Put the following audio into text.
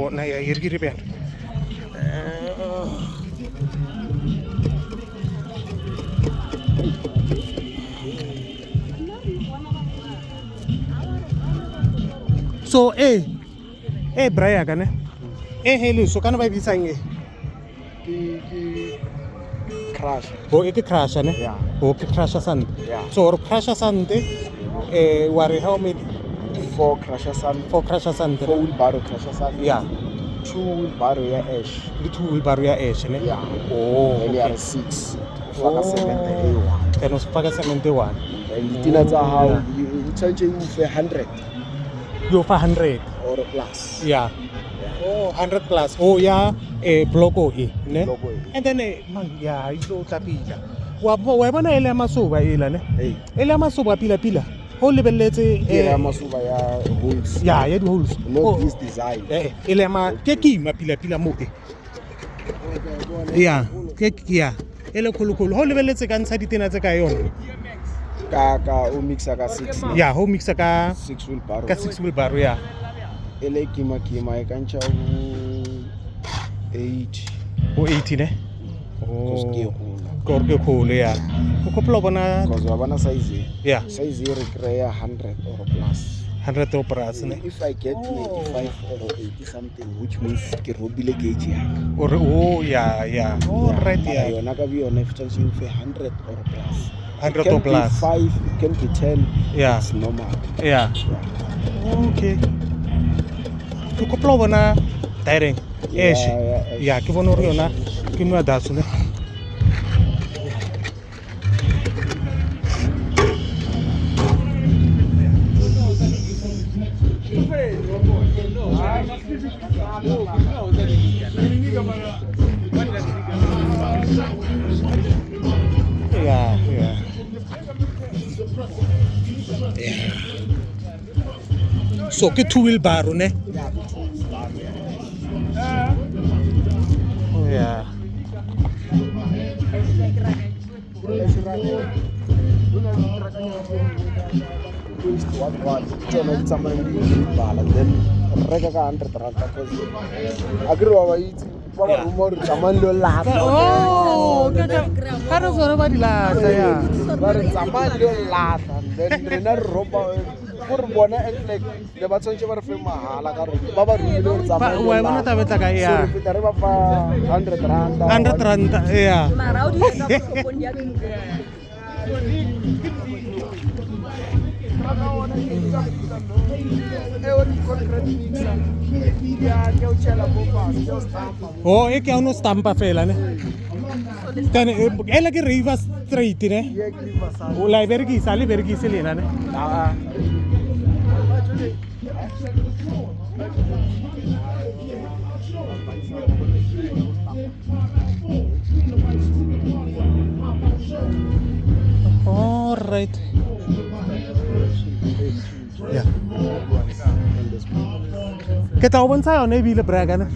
bona ya yirgiri ben so Brian ka ne hello so kana ba bitsang crash ke crash ne ke crash sand so crash sand ware how many 4 crusher sand 4 wheelbarrow crusher sand 2 wheelbarrow ya ash le 2 wheelbarrow ya ash ne and ya 6 ufaka cement A1 then usifaka cement A1 and tina tsa how you change you for 100 you for 100 or plus 100 plus block ne and then man ilo tlapila wa bona ele masuba ne ele masuba pila ho lebelletse ya masuba ya holes ya di holes not this design ele ke kima pila mo ele khulukhulu ho lebelletse ka ntsha ditena tse ka yona ka o mixa ka 6 ho mixa ka 6 wheelbarrow ka 6 wheelbarrow ele kima e kantsha 80 ne ke kholo o kopela bona because wa bona size re create 100 or plus 100 or plus ne if I get 85 or 80 something which means ke robile gauge or right yona ka bi yona if charging for 100 or plus 100 or plus 5 can be 10 it's normal okay ke kopela bona direct ke bona re yona ke nwa datso ne so ke 2 wheelbarrow ne then reka ka 100 rand because agree wa itse ba ba rumor tsamang lo lata kana zona ba dilata ba re tsamang lo lata then rena roba for bona and like le ba tsantse ba re fe mahala ka ro ba ba rumile re tsamang wa bona tabetla ka re ba fa 100 rand mara o di ka propondi ya ke uno stampa fela ne tane ela ke river straight ne o la vergisa lena ne all right ke ta o bontsha yone e bile braga ne